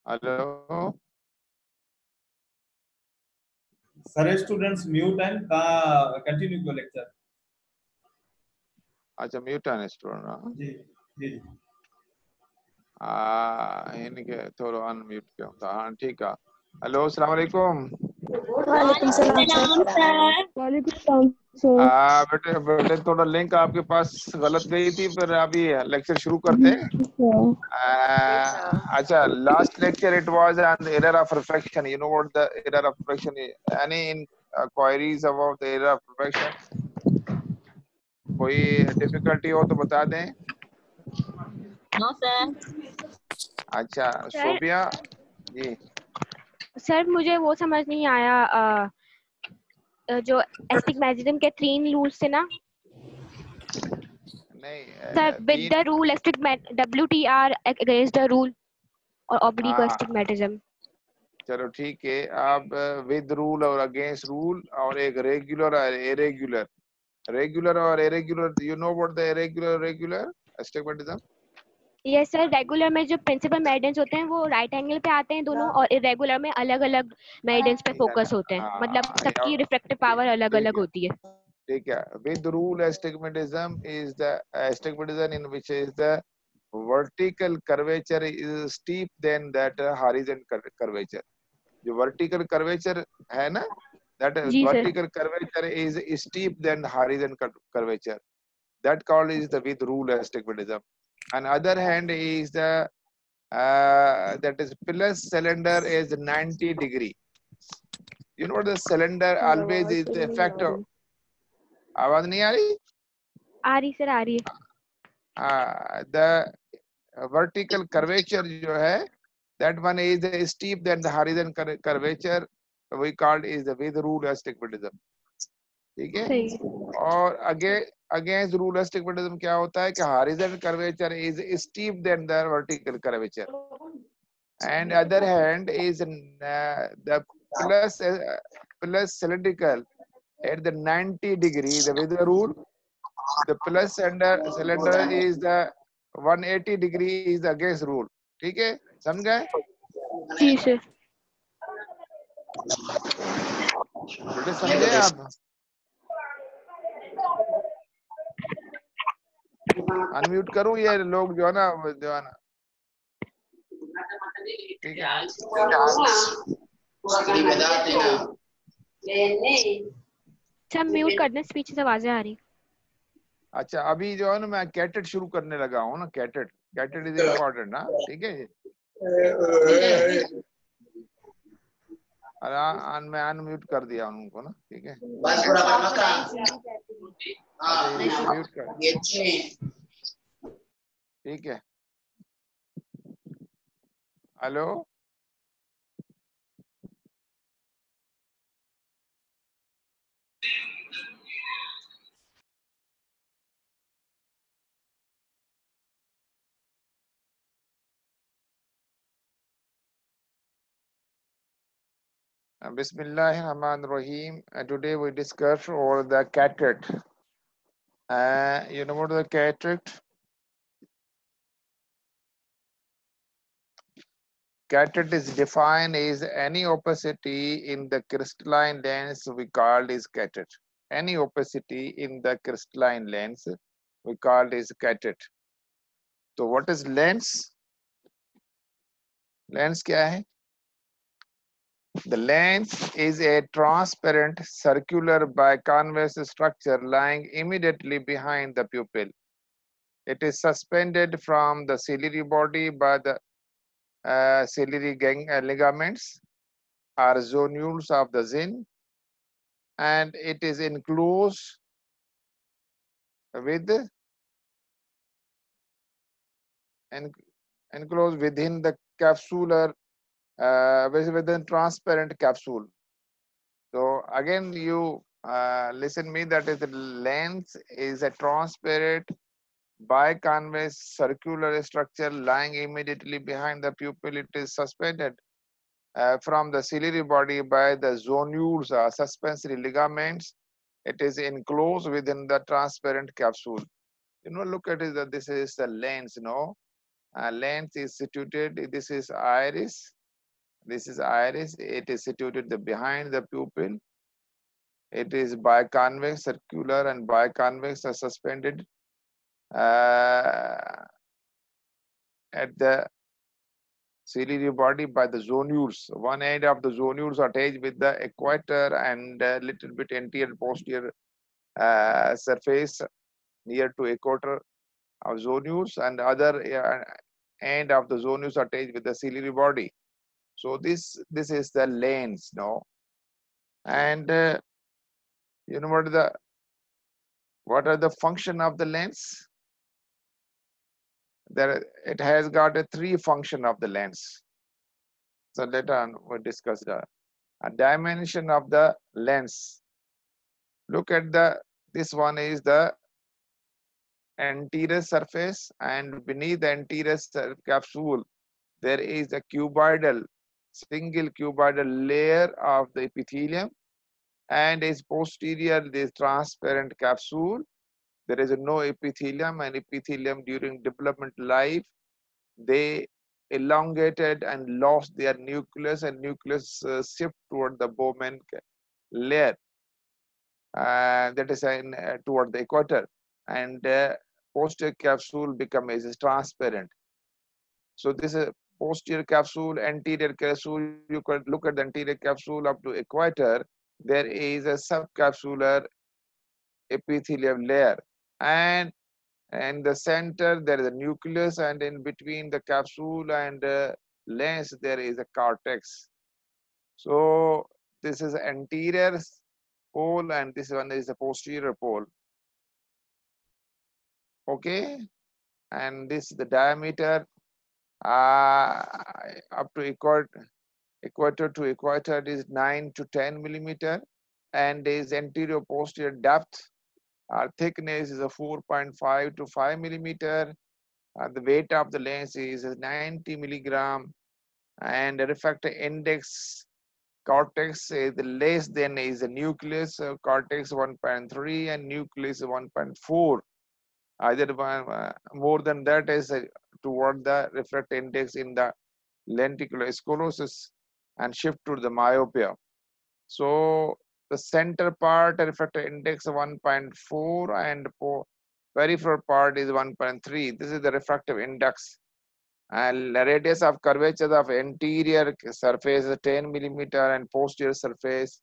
Hello सारे students mute हैं का कंटिन्यू करो लेक्चर। अच्छा म्यूट है स्टूडेंट जी जी इनके थोड़ा अनम्यूट किया था। हाँ ठीक है। हेलो अस्सलाम वालेकुम। वालेकुम सलाम सर। वालेकुम सलाम बेटे बेटे थोड़ा लिंक आपके पास गलत गई थी, फिर अभी लेक्चर शुरू करते हैं। अच्छा last lecture it was on error of refraction. You know what the error of refraction is? Any queries about the error of refraction? कोई डिफिकल्टी हो तो बता दें। No sir. अच्छा सोफिया जी। सर मुझे वो समझ नहीं आया जो एस्टिग्मेटिज्म के 3 रूल्स थे ना नहीं sir, with the rule WTR against the rule और ऑब्लिक एस्टिग्मेटिज्म। चलो ठीक है। आप विद रूल और अगेंस्ट रूल और एक रेगुलर और इरेगुलर। रेगुलर और irregular, you know what the irregular regular astigmatism? Yes sir, regular में जो प्रिंसिपल मेरिडियंस होते हैं वो राइट एंगल पे आते हैं दोनों, और इरेगुलर में अलग अलग मेरिडियंस पे फोकस होते हैं, मतलब सबकी रिफ्रैक्टिव पावर अलग अलग होती है। ठीक है। With rule astigmatism is the astigmatism in which is the vertical curvature is steep than that horizontal curvature. जो vertical curvature है ना, that जी sir. vertical curvature is steep than horizontal curvature. That called is the with rule astigmatism. On other hand is the that is plus cylinder is 90 degree. You know the cylinder always is the effect of, आवाज नहीं आ रही? आ रही sir, आ रही है। The vertical curvature जो है that one is steep than the horizontal curvature we called is the with rule astigmatism. ठीक है। और against rule astigmatism क्या होता है कि horizontal curvature is steep than the vertical curvature, and other hand is the plus cylindrical at the 90 degree the with the rule. The plus cylinder is the 180 degree is against rule. ठीक है, समझ गए? जी sir. बेटे समझे आप? Unmute करूं ये लोग जो है ना ठीक है। सर म्यूट कर दें, स्पीच से आवाजें आ रही। अच्छा अभी जो है ना मैं कैटेट शुरू करने लगा हूँ ना। कैटेट इज इम्पोर्टेंट ना। ठीक है। मैं अनम्यूट कर दिया उनको ना। ठीक है। म्यूट कर। ठीक है। Hello Bismillahirrahmanirrahim. Today we discuss all the cataract. You know what the cataract? Cataract is defined as any opacity in the crystalline lens we called is cataract. Any opacity in the crystalline lens we called is cataract. So what is lens? Lens क्या है? The lens is a transparent circular biconvex structure lying immediately behind the pupil. It is suspended from the ciliary body by the ciliary ligaments or zonules of the zin, and it is enclosed within the capsular within transparent capsule. So again you listen me, that is the lens is a transparent biconvex circular structure lying immediately behind the pupil. It is suspended from the ciliary body by the zonules or suspensory ligaments. It is enclosed within the transparent capsule. You know, look at it, that this is the lens, lens is situated, this is iris, This is iris. It is situated behind the pupil. It is biconvex, circular, and biconvex are suspended at the ciliary body by the zonules. One end of the zonules are attached with the equator and a little bit anterior posterior surface near to equator of zonules, and other end of the zonules are attached with the ciliary body. So this is the lens, no? And you know what are the function of the lens? There it has got a three function of the lens. So later on we'll discuss the dimension of the lens. Look at this one is the anterior surface, and beneath the anterior capsule there is a single cuboidal layer of the epithelium, and is posterior this transparent capsule. There is no epithelium, and epithelium during development life they elongated and lost their nucleus, and nucleus shift toward the Bowman layer, that is toward the equator, and posterior capsule becomes transparent. So this is posterior capsule, anterior capsule. You could look at the anterior capsule up to equator. There is a subcapsular epithelium layer, and in the center there is a nucleus, and in between the capsule and lens there is a cortex. So this is anterior pole, and this one is the posterior pole. Okay, and this the diameter up to equator to equator is 9 to 10 millimeter, and is anterior posterior depth. Our thickness is a 4.5 to 5 millimeter. The weight of the lens is 90 milligram, and the refractive index cortex is less than is the nucleus. Cortex 1.3 and nucleus 1.4. Either one, more than that is toward the refractive index in the lenticular sclerosis and shift to the myopia. So the center part refractive index 1.4 and peripheral part is 1.3. This is the refractive index. And the radius of curvature of anterior surface is 10 millimeter, and posterior surface,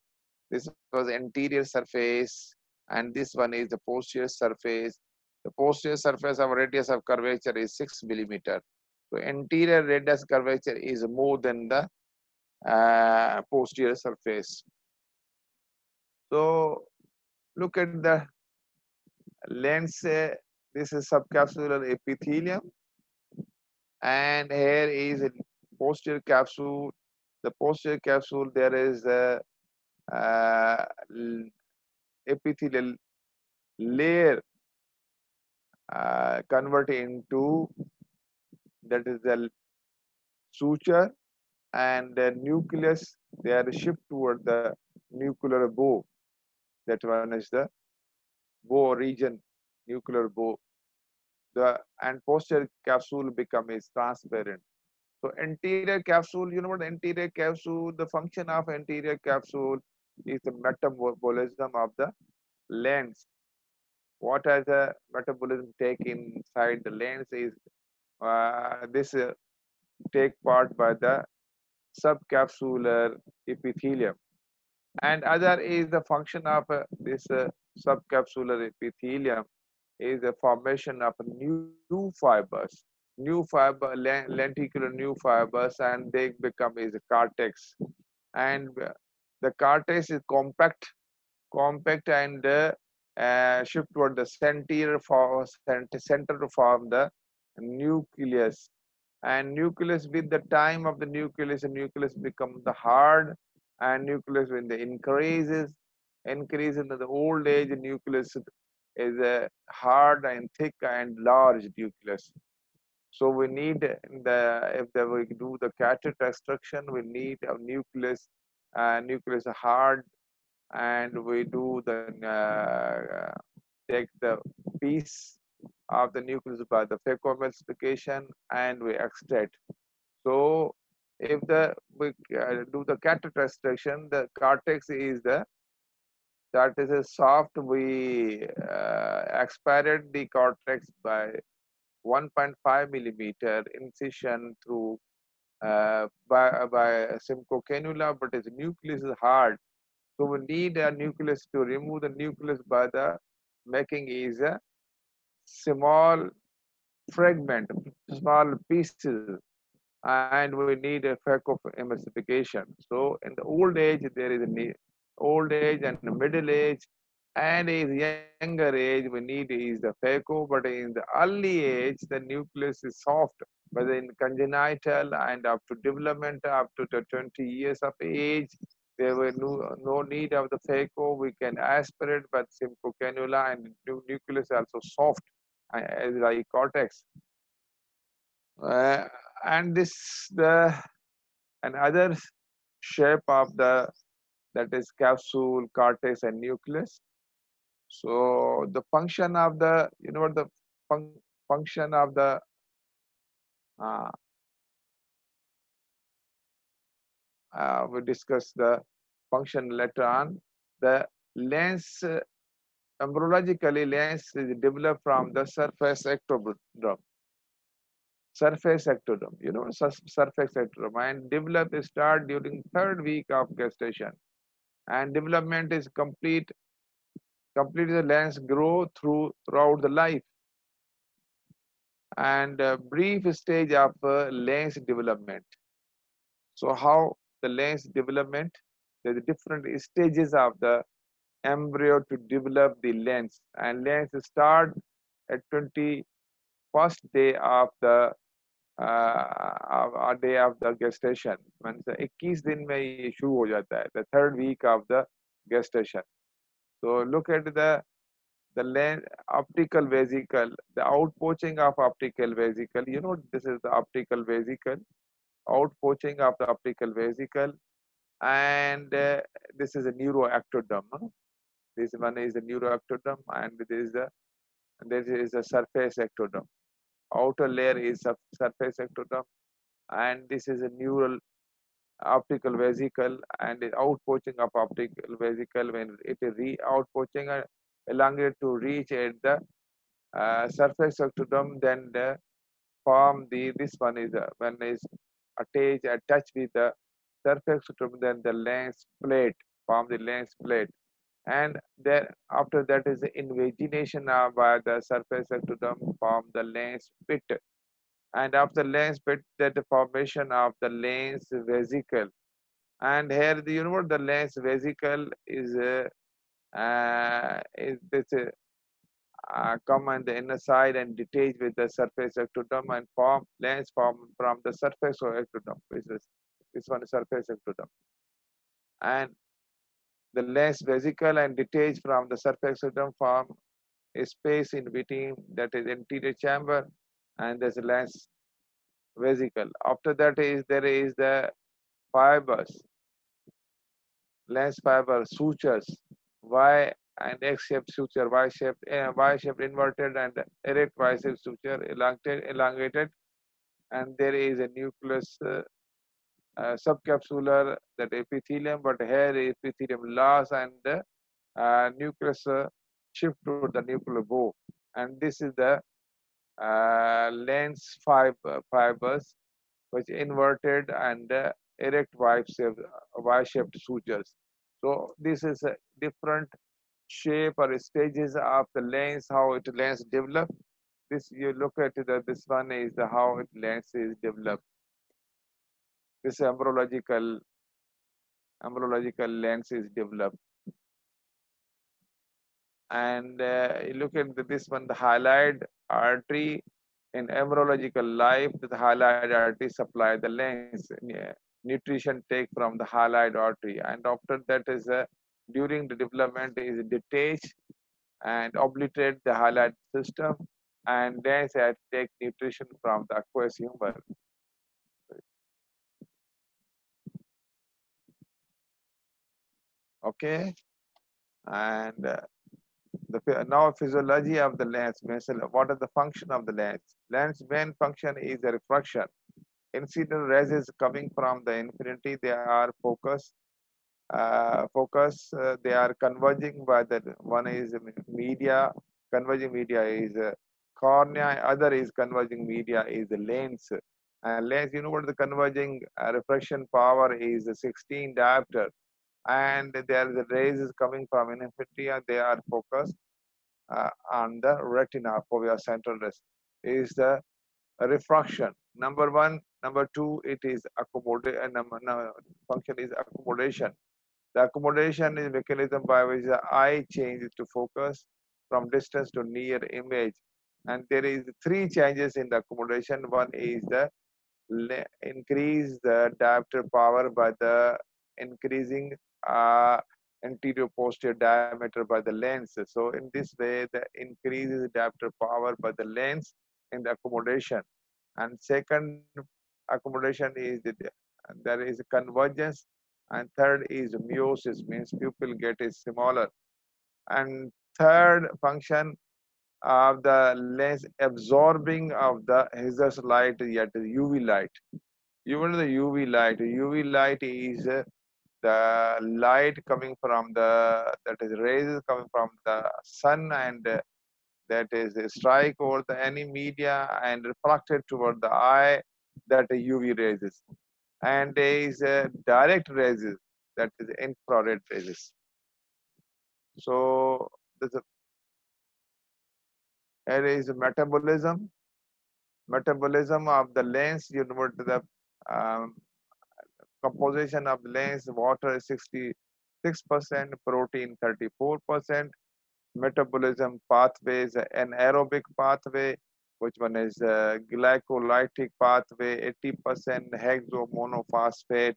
this was anterior surface, and this one is the posterior surface. The posterior surface of radius of curvature is 6 millimeter. So anterior radius curvature is more than the posterior surface. So look at the lens. This is subcapsular epithelium, and here is a posterior capsule. The posterior capsule, there is a epithelial layer converted into, that is the suture, and the nucleus, they are shift toward the nuclear bow. That one is the bow region, nuclear bow. And posterior capsule becomes transparent. So anterior capsule, you know what anterior capsule, the function of anterior capsule is the metabolism of the lens. What has the metabolism take inside the lens is this take part by the subcapsular epithelium. And other is the function of this subcapsular epithelium is the formation of new fibers, lenticular new fibers, and they become is a cortex. And the cortex is compact and shift toward the center to form the nucleus. And nucleus, with the time of the nucleus become the hard, and nucleus when the increase in the old age, nucleus is a hard and thick and large nucleus. So we need if we do the cataract extraction, we need a nucleus hard, and we do the take the piece of the nucleus by the phacoemulsification, and we extract. So If we do the cataract restriction, the cortex is that is a soft. We expanded the cortex by 1.5 millimeter incision through by Simcoe cannula, but its nucleus is hard. So we need a nucleus to remove the nucleus by the making is a small fragment, small pieces, and we need a phacoemulsification. So in the old age, there is a need, old age and middle age, and is younger age, we need is the phaco, but in the early age, the nucleus is soft. But in congenital and up to development, up to the 20 years of age, there were no need of the phaco. We can aspirate, but simple cannula and nucleus also soft as like cortex. Uh, and this the another shape of the that is capsule, cortex, and nucleus. So the function of the the function of the uh, we discuss the function later on. The lens embryologically lens is developed from the surface ectoderm. Surface ectoderm, surface ectoderm, and develop start during third week of gestation, and development is complete. Complete the lens grow throughout the life, and brief stage of lens development. So how the lens development? There are different stages of the embryo to develop the lens, and lens start at 21st day of the day of the gestation. Means 21 दिन में ये शुरू हो जाता है, the third week of the gestation. So look at the lens, optical vesicle, the outpoaching of optical vesicle. This is the optical vesicle, outpoaching of the optical vesicle, and this is a neuroectoderm. This one is the neuroectoderm, and there is a surface ectoderm. Outer layer is surface ectoderm, and this is a neural optical vesicle, and the outpoaching of optical vesicle when it is outpoaching elongated to reach at the surface ectoderm, then the form this one is when is attached with the surface ectoderm, then the lens plate form the lens plate, and then after that is the invagination by the surface ectoderm form the lens pit, and after lens pit that the formation of the lens vesicle, and here the lens vesicle is this come on the inner side and detach with the surface ectoderm and form lens form from the surface of ectoderm, which is this one is surface ectoderm, and the lens vesicle and detach from the surface ectoderm form a space in between, that is anterior chamber, and there's a lens vesicle. After that there is the fibers, lens fiber sutures, Y and X-shaped suture, Y-shaped inverted and erect Y-shaped suture, elongated, and there is a nucleus subcapsular, that epithelium, but here epithelium loss and nucleus shift to the nuclear bow, and this is the lens fibers which inverted and erect Y-shaped sutures. So this is a different shape or stages of the lens, how it lens develop. This you look at this one is how it lens is developed. This embryological lens is developed, and you look at this one, the hyaloid artery in embryological life. The hyaloid artery supply the lens. Nutrition take from the hyaloid artery, and after that is during the development is detached and obliterate the hyaloid system, and then take nutrition from the aqueous humor. Okay, and now physiology of the lens. What is the function of the lens? Lens main function is the refraction. Incident rays is coming from the infinity. They are they are converging by the one is media. Converging media is cornea. Other is converging media is the lens. And lens, you know what the converging refraction power is 16 diopter. And there the rays is coming from infinity. And they are focused on the retina, fovea central rays. Is the refraction. Number one. Number two, it is accommodation. Function is accommodation. The accommodation is mechanism by which the eye changes to focus from distance to near image. And there is three changes in the accommodation. One is the increase the diopter power by the increasing uh, anterior posterior diameter by the lens. So in this way, the increases diopter power by the lens in the accommodation. And second accommodation is there is convergence, and third is meiosis, means pupil get is smaller. And third function of the lens absorbing of the hazardous light, yet UV light. Even the UV light, UV light is the light coming from the, that is rays coming from the sun, and that is a strike over the any media and reflected toward the eye, that UV rays. And there is a direct rays, that is infrared rays. So there is metabolism. Metabolism of the lens, you know the um, composition of the lens, water is 66%, protein 34%. Metabolism pathways, an aerobic pathway, which one is glycolytic pathway, 80%, hexomonophosphate,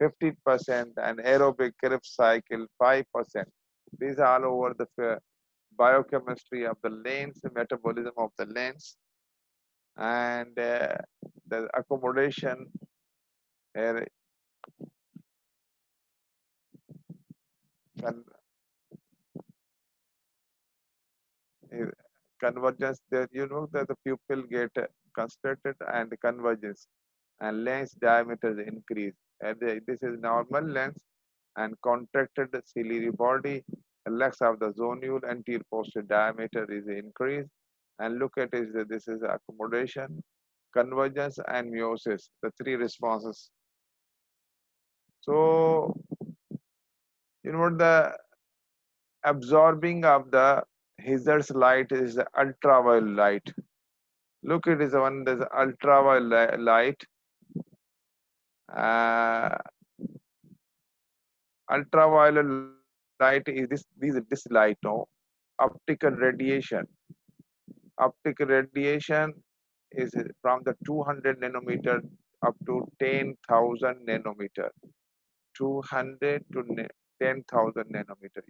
50%, and aerobic Krebs cycle, 5%. These are all over the biochemistry of the lens, metabolism of the lens, and the accommodation uh, con- uh, convergence. That you know that the pupil get constricted and convergence, and lens diameter is increased. And this is normal lens, and contracted ciliary body. Lex of the zonule anterior posterior diameter is increased. And look at is that this is accommodation, convergence, and meiosis. The three responses. So you know what the absorbing of the hazardous light is the ultraviolet light. Look, it is one there's ultraviolet light. Uh, Ultraviolet light is this light, no? Optical radiation. Optical radiation is from the 200 nanometer up to 10,000 nanometer. 200 to 10,000 nanometer.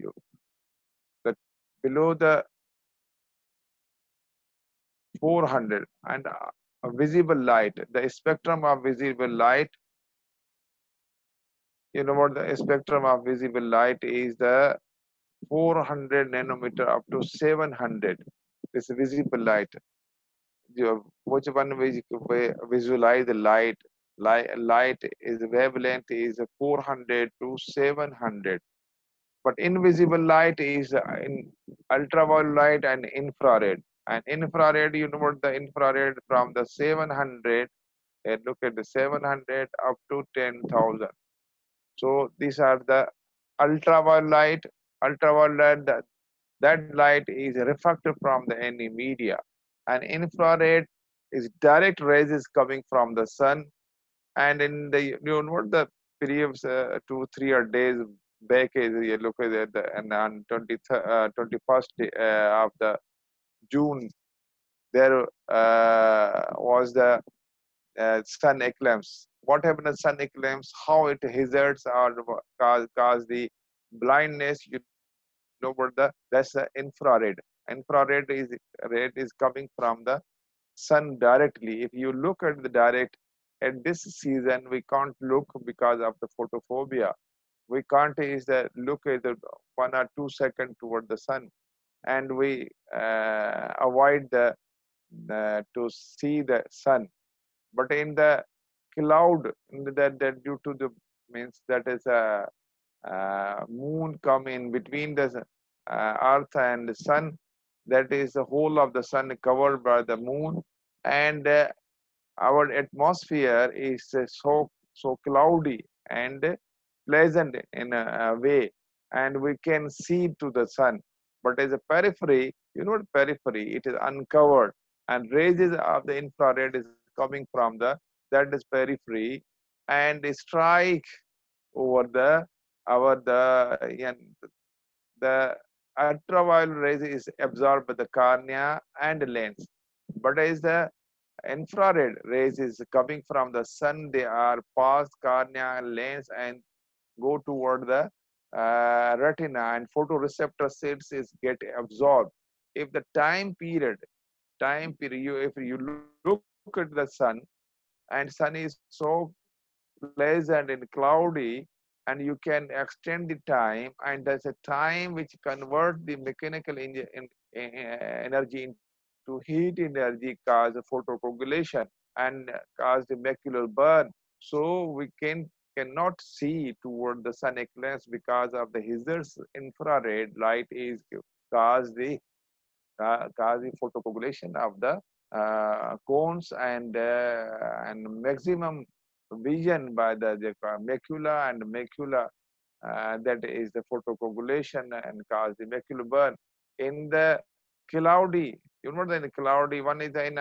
The below the 400, and visible light. The spectrum of visible light. You know what the spectrum of visible light is? The 400 nanometer up to 700. This visible light. Which one we visualize the light? Light is wavelength is 400 to 700. But invisible light is in ultraviolet light and infrared. And infrared, you know what the infrared from the 700, and look at the 700 up to 10,000. So these are the ultraviolet light. Ultraviolet, that light is reflected from the any media. And infrared is direct rays is coming from the sun. And in the, you know what the periods 2-3 days back is, you look at the, and on 21st of the June, there was the sun eclipse. What happened to sun eclipse? How it hazards or cause the blindness? You know what that's the infrared. Infrared is coming from the sun directly. If you look at the direct at this season, we can't look because of the photophobia. We can't is that look at the 1 or 2 seconds toward the sun, and we avoid the to see the sun. But in the cloud that due to the means that is a moon come in between the earth and the sun. That is the whole of the sun covered by the moon, and our atmosphere is so cloudy and pleasant in a way, and we can see to the sun. But as a periphery, you know, periphery, it is uncovered, and rays of the infrared is coming from that is periphery, and strike over the ultraviolet rays is absorbed by the cornea and lens. But as the infrared rays is coming from the sun, they are past cornea, lens, and go toward the retina, and photoreceptor cells is get absorbed. If the if you look at the sun, and sun is so pleasant and cloudy, and you can extend the time, and there's a time which convert the mechanical energy into heat energy, cause photocoagulation and cause the macular burn. So we cannot see toward the sun eclipse because of the hazardous infrared light is cause the photocoagulation of the cones, and maximum vision by the macula, and macula that is the photocoagulation and cause the macular burn. In the cloudy, you know, in the cloudy one is in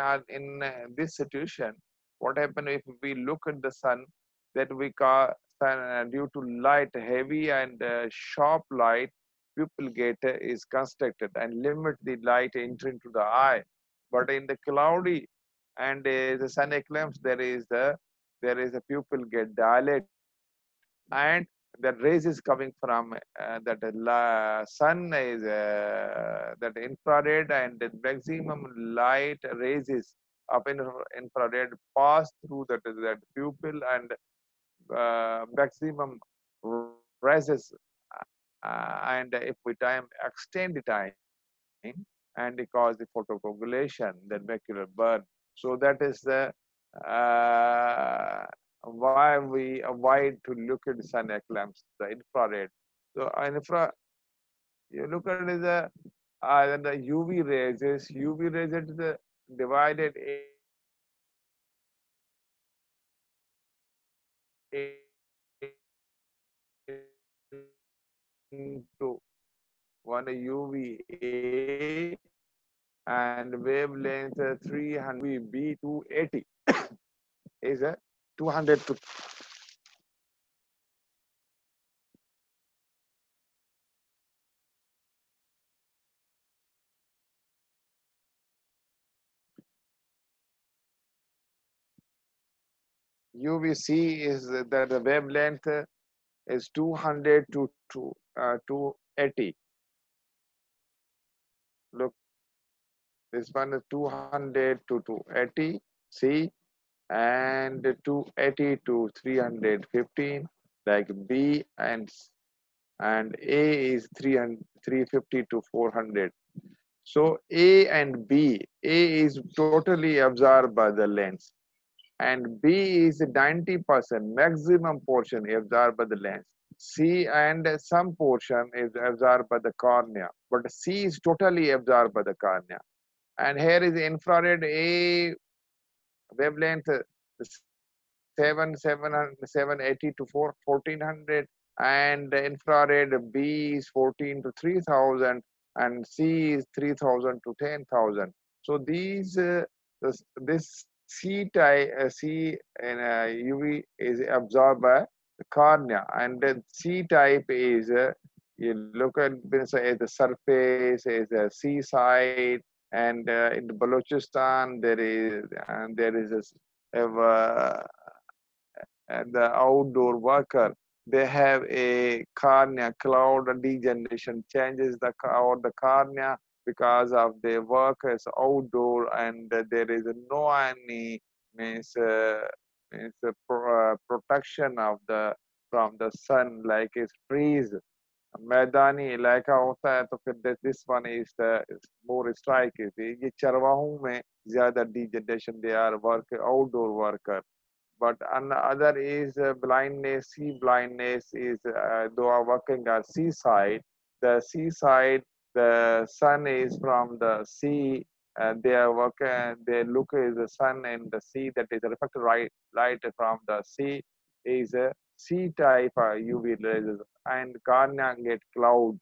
this situation, what happen if we look at the sun, that we call sun due to light, heavy and sharp light, pupil gate is constructed and limit the light entry into the eye. But in the cloudy and the sun eclipse, there is a pupil get dilate, and the rays is coming from sun is that infrared, and the maximum light rays is of infrared pass through that pupil, and maximum rises, and if we time extend the time, and it cause the photocoagulation, then macular burn. So that is the why we avoid to look at sun eclipse, the infrared. So you look at the UV rays. UV rays is divided into one UVA and wavelength 300 UVB 280 is a 200 to UVC is that the wavelength is 200 to 280. Look, this one is 200 to 280 C, and 280 to 315 like B, and A is 350 to 400. So A and B, A is totally absorbed by the lens, and B is 90% maximum portion absorbed by the lens. C and some portion is absorbed by the cornea, but C is totally absorbed by the cornea. And here is infrared A wavelength 780 to 1400, and infrared B is 14 to 3000, and C is 3000 to 10,000. So this C type C and UV is absorbed by the cornea, and then C type is you look at the surface, is a seaside, and in the Balochistan there is and the outdoor worker, they have a cornea cloud degeneration, changes the cornea because of their work as outdoor, and there is no any protection of the from the sun, like it's trees मैदानी इलाका होता है, तो फिर this one is the more strike is ये चरवाहों में ज्यादा degeneration, they are work outdoor worker, But another is blindness. Sea blindness is though are working at seaside. The seaside, the sun is from the sea. They are working. They look at the sun and the sea that is reflected light from the sea is a sea type UV rays, and cornea get cloud,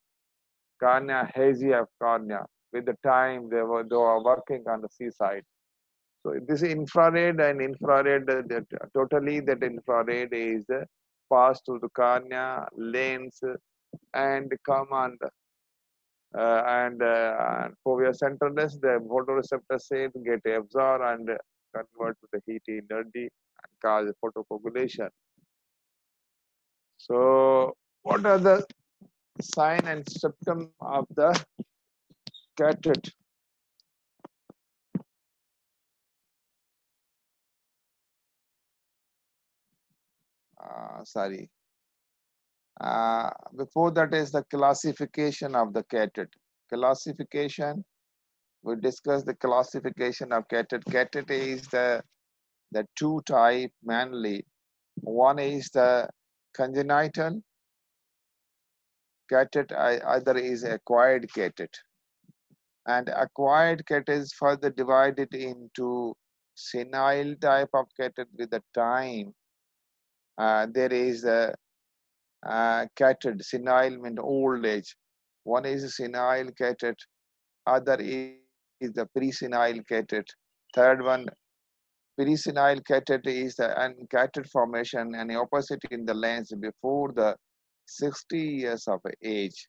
cornea hazy of cornea. With the time they are working on the seaside. So this infrared and infrared, that totally that infrared is passed through the cornea, lens, and come on and fovea centralness, the photoreceptor cells get absorbed and convert to the heat energy and cause photocoagulation. So what are the sign and symptom of the cataract? Sorry. Before that is the classification of the cataract. Classification, we discussed the classification of cataract. Cataract is the two type mainly. One is the congenital cataract, either is acquired cataract. And acquired cataract is further divided into senile type of cataract with the time. There is a cataract, senile means old age. One is senile cataract, other is the presenile cataract. Third one, presenile cataract is the cataract formation and opacity in the lens before the 60 years of age.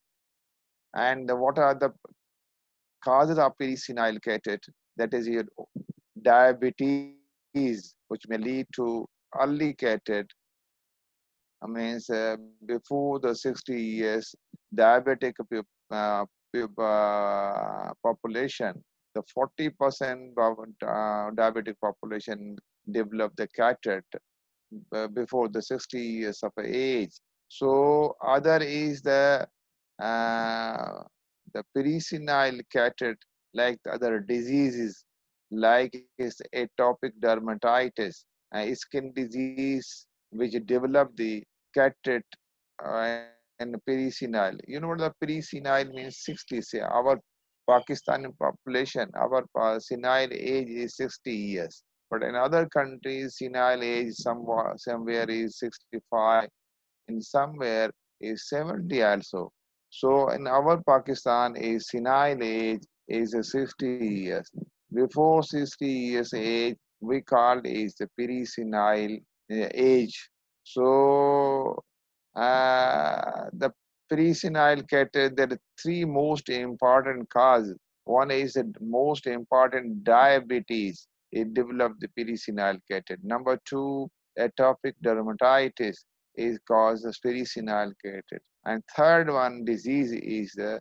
And what are the causes of presenile cataract? That is your diabetes, which may lead to early cataract. Means before the 60 years, diabetic population, the 40% of diabetic population develop the cataract before the 60 years of age. So other is uh, the presenile cataract, like the other diseases, like is atopic dermatitis, skin disease, which develop the cataract and presenile. You know what the presenile means? 60. Say our Pakistani population, our senile age is 60 years. But in other countries, senile age somewhere is 65, in somewhere is 70 also. So in our Pakistan, is senile age is 60 years. Before 60 years age, we called is the presenile age. So the presenile cataract, there are three most important causes. One is the most important diabetes. It developed the presenile cataract. Number two, atopic dermatitis is caused the presenile cataract. And third one disease is the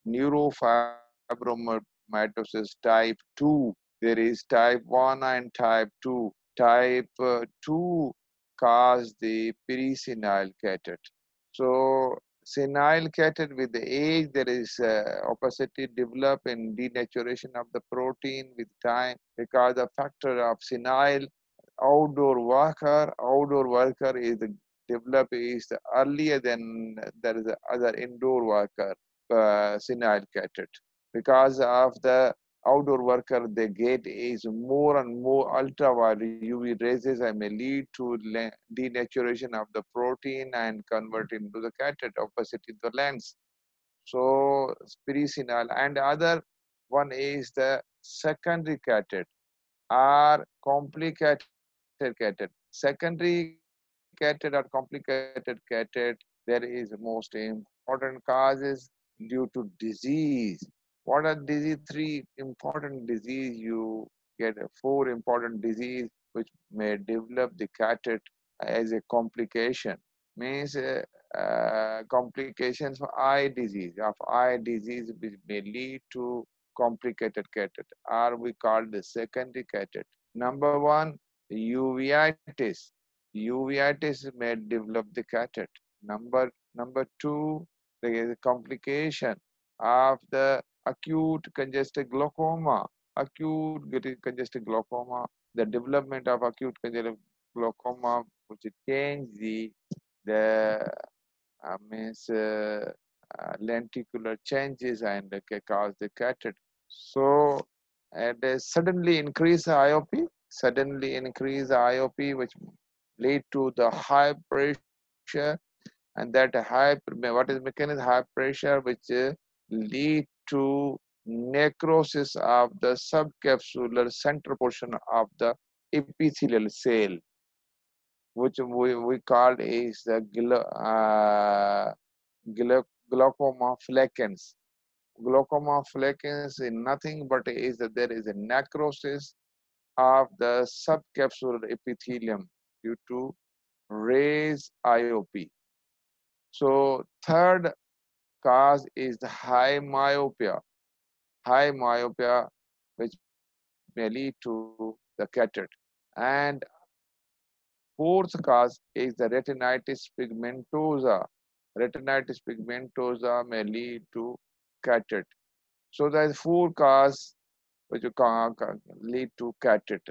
neurofibromatosis type 2. There is type 1 and type 2. Type 2 cause the presenile cataract. So senile cataract, with the age, there is opacity develop in denaturation of the protein with time, because the factor of senile outdoor worker is develop is earlier than there is other indoor worker senile cataract, because of the outdoor worker they get is more and more ultraviolet UV rays and may lead to denaturation of the protein and convert into the cataract opacity the lens. So presenile, and other one is the secondary cataract or complicated cataract. Secondary cataract or complicated cataract, there is most important causes due to disease. What are disease? Three important disease. You get four important disease which may develop the cataract as a complication. Means complications for eye disease. Of eye disease which may lead to complicated cataract, or we call the secondary cataract. Number one, uveitis. Uveitis may develop the cataract. Number two, there is a complication of the acute congestive glaucoma. Acute congestive glaucoma, the development of acute congestive glaucoma, which change the means lenticular changes and cause the cataract. So and suddenly increase the IOP, which lead to the high pressure, and that what is mechanism high pressure, which lead to necrosis of the subcapsular center portion of the epithelial cell, which we call is the glaucoma flaccens. Glaucoma flaccens is nothing but is that there is a necrosis of the subcapsular epithelium due to raised IOP. So third cause is the high myopia, which may lead to the cataract. And fourth cause is the retinitis pigmentosa. Retinitis pigmentosa may lead to cataract. So there is four causes which can lead to cataract.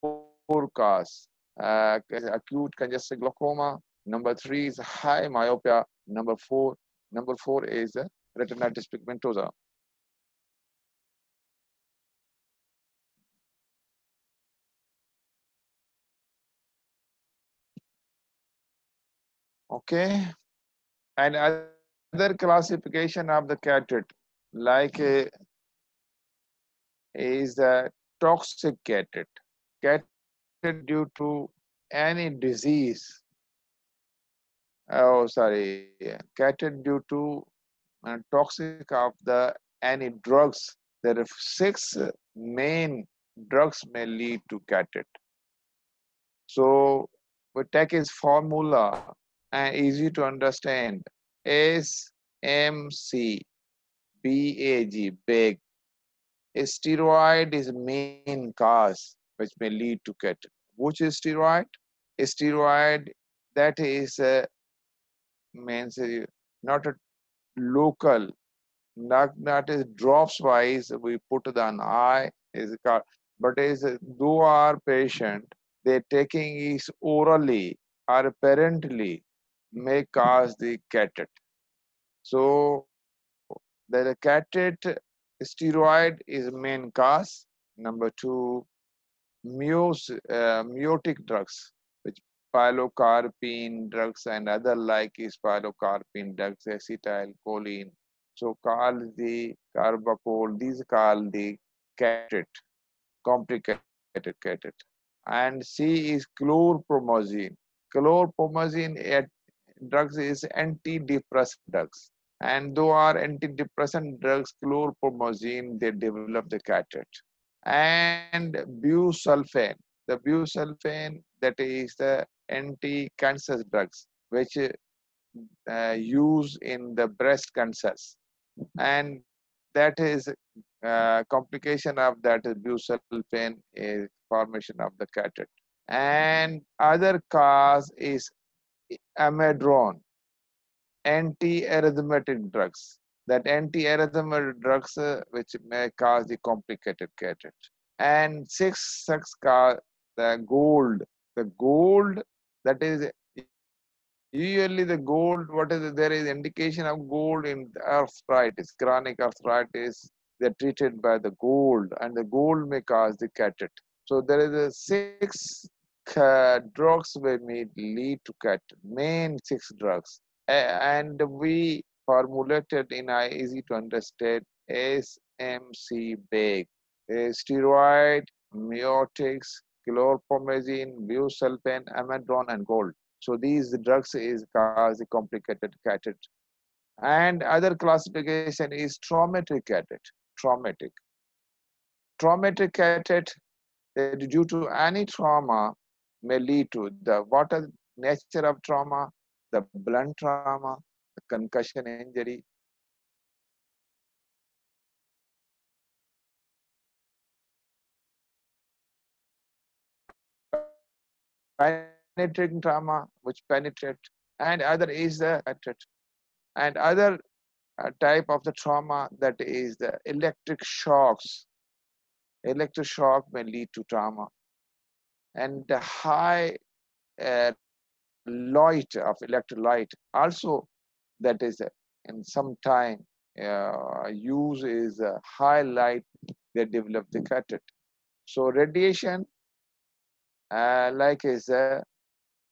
Four causes. Acute congestive glaucoma. Number three is high myopia. Number four is retinitis pigmentosa. Okay, and other classification of the cataract, like is the toxic cataract. Cataract due to any disease. Oh, sorry, cataract due to toxic of the any drugs. There are six main drugs may lead to cataract. So we take his formula and easy to understand. SMC BAG, big. A steroid is main cause which may lead to cataract. Which is steroid? A steroid that is means not a local, not is drops wise. We put it on eye is called, but is though our patient they taking is orally or parentally may cause the cataract. So the cataract steroid is main cause. Number two, miotic drugs, which pilocarpine drugs and other like is pilocarpine drugs, acetylcholine. So call the carbachol. These call the cataract, complicated cataract. And C is chlorpromazine. Chlorpromazine drugs is antidepressant drugs. And though are antidepressant drugs, chlorpromazine, they develop the cataract. And busulfan. The busulfan that is the anti-cancer drugs, which use in the breast cancers. And that is complication of that is busulfan is formation of the cataract. And other cause is amidron, anti-arrhythmic drugs. That anti-arrhythmic drugs which may cause the complicated cataract. And six cause the gold. The gold that is usually the gold. What is it? There is indication of gold in arthritis, chronic arthritis. They're treated by the gold, and the gold may cause the cataract. So there is a six drugs which may lead to cataract. Main six drugs. And we formulated in a easy to understand SMC big. Steroid, miotics, chlorpromazine, busulfan, amidron, and gold. So these drugs is cause the complicated cataract. And other classification is traumatic cataract. Traumatic cataract that due to any trauma may lead to the what is nature of trauma, the blunt trauma, the concussion injury, penetrating trauma which penetrate, and other is the cataract. And other type of the trauma, that is the electric shocks. Electric shock may lead to trauma, and the high light of electric light also, that is in some time use is high light, they develop the cataracts. So radiation, like is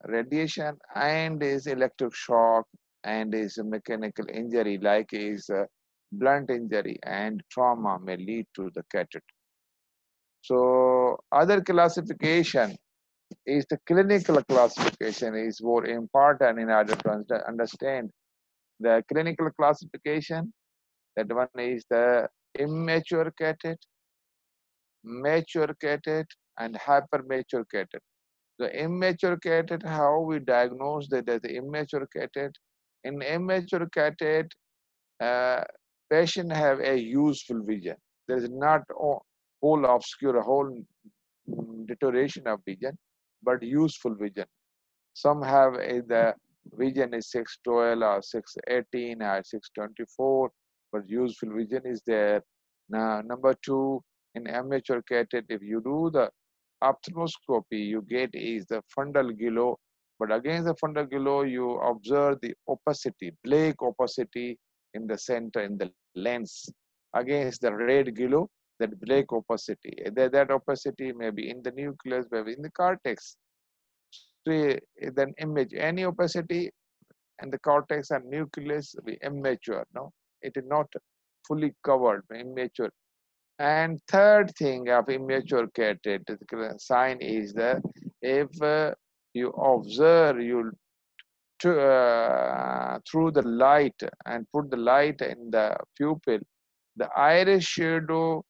radiation and is electric shock and is a mechanical injury, like is blunt injury and trauma may lead to the cataract. So other classification is the clinical classification is more important in order to understand the clinical classification. That one is the immature cataract, mature cataract, and hypermature cataract. The immature cataract, how we diagnose that as the immature cataract? In immature cataract, patient have a useful vision. There is not whole obscure, whole deterioration of vision, but useful vision. Some have the vision is 612 or 618 or 624, but useful vision is there. Now, number two, in amateur cataract, if you do the ophthalmoscopy, you get is the fundal glow, but against the fundal glow, you observe the opacity, black opacity in the center, in the lens, against the red glow, that black opacity. That opacity may be in the nucleus, maybe in the cortex. So then image, any opacity and the cortex and nucleus be immature, no? It is not fully covered, immature. And third thing of immature cataract sign is that if you observe through the light and put the light in the pupil, the iris shadow,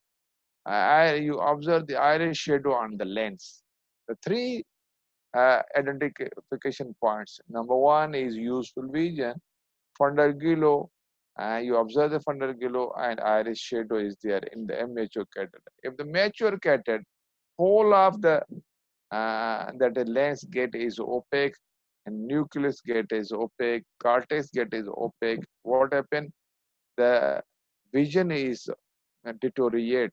you observe the iris shadow on the lens. The three identification points. Number one is useful vision, fundal glow, you observe the fundal glow and iris shadow is there in the immature cataract. If the mature cataract, whole of the that the lens gate is opaque and nucleus gate is opaque, cortex gate is opaque, what happen? The vision is deteriorate.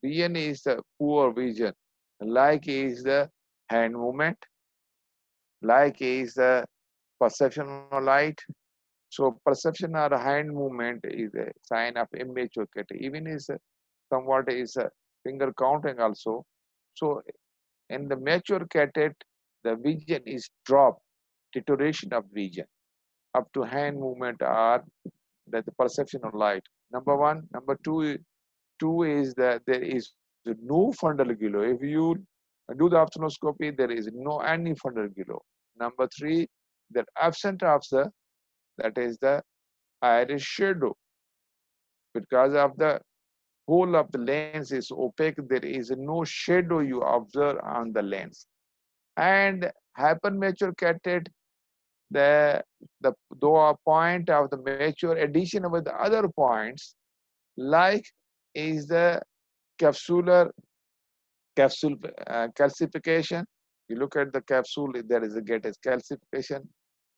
Vision is the poor vision, like is the hand movement, like is the perception of light. So perception or hand movement is a sign of immature cataract. Even is somewhat is finger counting also. So in the mature cataract, the vision is drop, deterioration of vision, up to hand movement or the perception of light. Number one. Number two is that there is no fundal glow. If you do the ophthalmoscopy, there is no any fundal glow. Number three, that absent of the, that is the iris shadow, because of the whole of the lens is opaque, there is no shadow you observe on the lens. And hypermature cataract, the though a point of the mature addition with the other points, like is the capsular calcification. You look at the capsule, there is a get is calcification,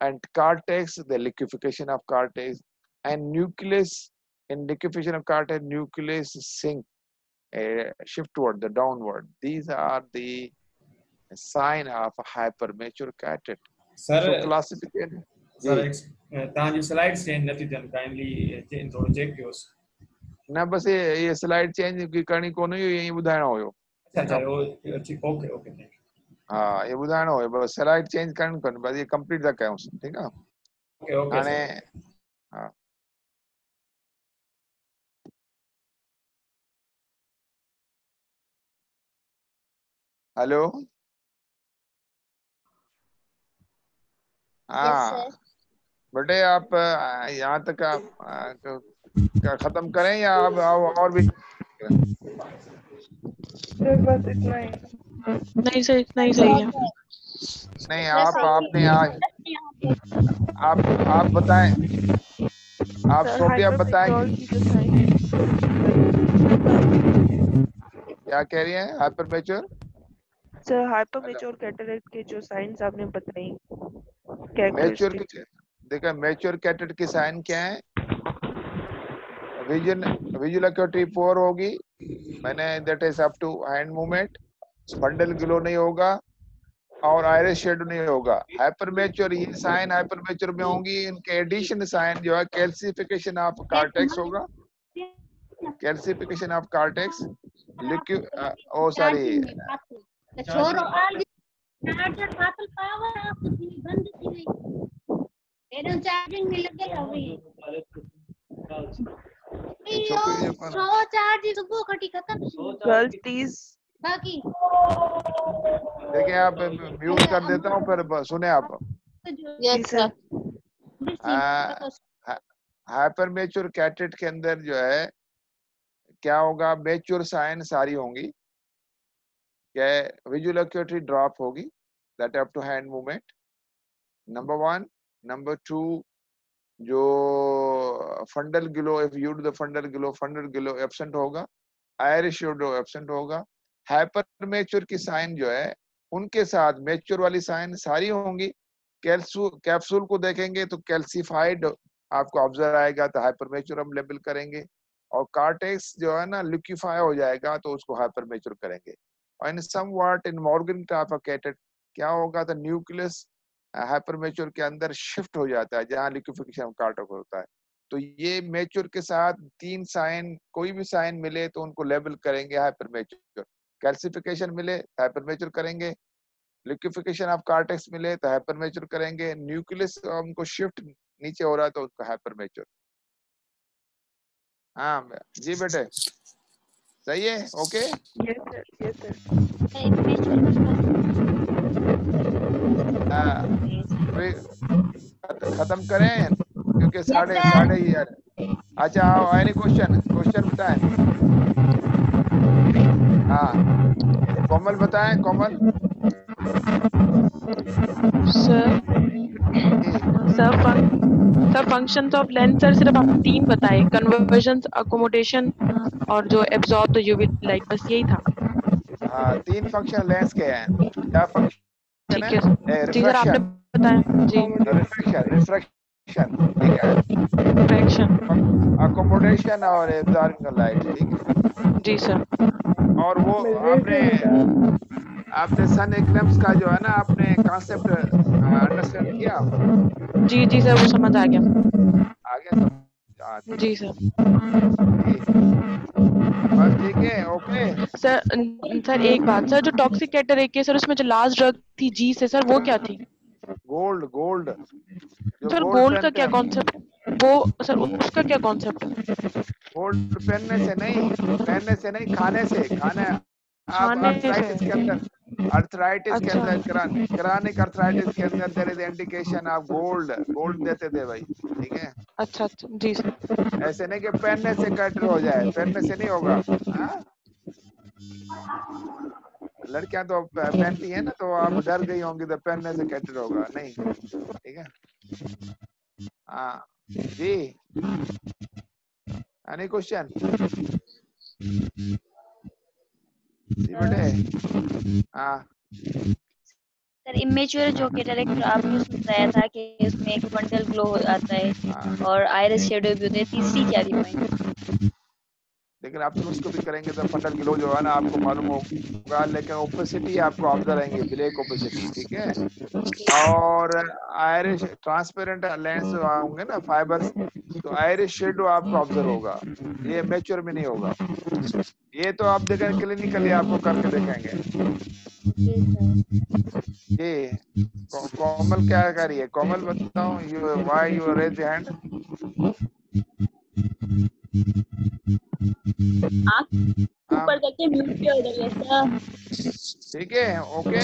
and cortex, the liquefaction of cortex, and nucleus, in liquefaction of cortex, nucleus sink, shift toward the downward. These are the sign of a hypermature cataract. So Sir, classification. sir, the slides change that then kindly interject yours. ना बस ये slide change करनी कोन हुई यही ॿुधाइणो हुयो अच्छा okay okay thank you हाँ ये ॿुधाइणो हुयो बस स्लाइड चेंज करण कोन बस ये कंप्लीट था कयूंसि ठीक आहे ओके ओके हाणे हाँ हेलो हाँ बेटे आप यहाँ तक आप खत्म करें या अब और भी सर बस इतना ही नहीं सर इतना ही सही है नहीं आपने आज आप बताएं आप सोफिया बताएं क्या कह रही हैं हाइपरमेच्योर सर हाइपरमेच्योर कैटरेक्ट के जो साइंस आपने बताई मैच्योर देखा मैच्योर कैटरेक्ट के साइन क्या है विजुअल एक्यूटी पोर होगी, मैंने that is up to hand movement, fundal glow नहीं होगा और आयरिस शेडो नहीं होगा। हाइपरमेच्योर, ये साइन हाइपरमेच्योर में होंगी, इनके एडिशन साइन जो है कैल्सिफिकेशन ऑफ कार्टेक्स होगा, calcification of cortex, oh sorry छोरो चार्जर पातल पावर आपको बंद थी नहीं मेरे चार्जिंग में लगे हुई सो चार्ज सुबह खटी खत्म गर्ल्स प्लीज बाकी देखिए आप म्यूट कर देता हूँ फिर सुने आप। यस सर हाइपरमेच्योर कैटेट के अंदर जो है क्या होगा, मेच्योर साइन सारी होंगी, क्या विजुअल एक्यूटी ड्रॉप होगी, that up to hand movement, number 1। Number 2, जो fundal glow, if you do the fundal glow absent होगा, आयरिस शेडो एब्सेंट होगा। हाइपरमेच्योर की साइन जो है उनके साथ मेच्योर वाली साइन सारी होंगी। कैप्सूल को देखेंगे तो कैल्सिफाइड आपको ऑब्जर्व आएगा, तो हाइपरमेच्योर हम लेबल करेंगे, और कार्टेक्स जो है ना लिक्विफाई हो जाएगा तो उसको हाइपरमेच्योर करेंगे। और in somewhat in Morgan type of कैटेट क्या होगा, तो न्यूक्लियस हाइपरमेच्योर के अंदर शिफ्ट हो जाता है जहां लिक्विफिकेशन कार्टेक्स होता है। तो ये मेच्योर के साथ 3 साइन, कोई भी साइन मिले तो उनको लेबल करेंगे हाइपरमेच्योर। कैल्सिफिकेशन मिले हाइपरमेच्योर करेंगे, लिक्विफिकेशन ऑफ कार्टेक्स मिले तो हाइपरमेच्योर करेंगे, न्यूक्लियस उनको शिफ्ट नीचे हो रहा है तो उसको हाइपरमेच्योर। हाँ जी बेटे, सही है, ओके। यस सर खत्म करें क्योंकि साढ़े यार। अच्छा आओ, एनी क्वेश्चन बताएं। हाँ कोमल बताएं, Komal. Sir functions of lens sir सिर्फ आप 3 बताए, कन्वर्जन, अकोमोडेशन और जो एब्जॉर्ब द यूवी लाइट, बस यही था। हाँ 3 फंक्शन लेंस के हैं। क्या फंक्शन ठीक है? है जी सर, आपने बताया जी। रिफ्रैक्शन ठीक है, रिफ्रैक्शन, अकोमोडेशन और एब्जॉर्बिंग लाइट, ठीक है जी सर। और वो आपने सन एक्लिप्स का जो है ना आपने कॉन्सेप्ट अंडरस्टैंड किया? जी सर, वो समझ आ गया। सब जी सर। बस ठीक है, ओके सर एक बात सर, जो टॉक्सिक कैटरेक्ट है सर, उसमें जो लास्ट ड्रग थी जी से सर, वो क्या थी? गोल्ड सर गोल्ड का क्या कॉन्सेप्ट, वो सर उसका क्या कॉन्सेप्ट है? गोल्ड पहनने से नहीं, खाने से, आप अर्थराइटिस के अंदर, क्रानिक अर्थराइटिस के अंदर there is indication of gold देते थे भाई, ठीक है। अच्छा जी सर। ऐसे नहीं कि पहनने से कैटर हो जाए, पहनने से नहीं होगा। लड़कियां तो पहनती है ना, तो आप डर गई होंगी तो पहनने से कैटर होगा, नहीं, ठीक है। हाँ जी, एनी क्वेश्चन जी बेटे? हाँ सर इमेच्योर जो कैटरेक्ट आपने उसमें बताया था कि उसमें एक फंडल ग्लो आता है और आइरिस शेडो भी होते हैं, तीसरी क्या थी पॉइंट? लेकिन आप उसको भी करेंगे तो फंडल ग्लो जो है ना आपको मालूम होगा, लेकिन ओपेसिटी आपको ऑब्जर्व रहेंगे, ब्लैक ओपेसिटी, ठीक है। और आयरिश ट्रांसपेरेंट लेंस होंगे ना फाइबर्स, तो आयरिश शेडो आपको ऑब्जर्व होगा, ये मैच्योर में नहीं होगा। ये तो आप देखें क्लिनिकली आपको करके देखेंगे। ये कोमल क्या कर रही है? कोमल बताओ, you why you raise your hand? ऊपर करके म्यूट पे हो जाइए सर। ठीक है, ओके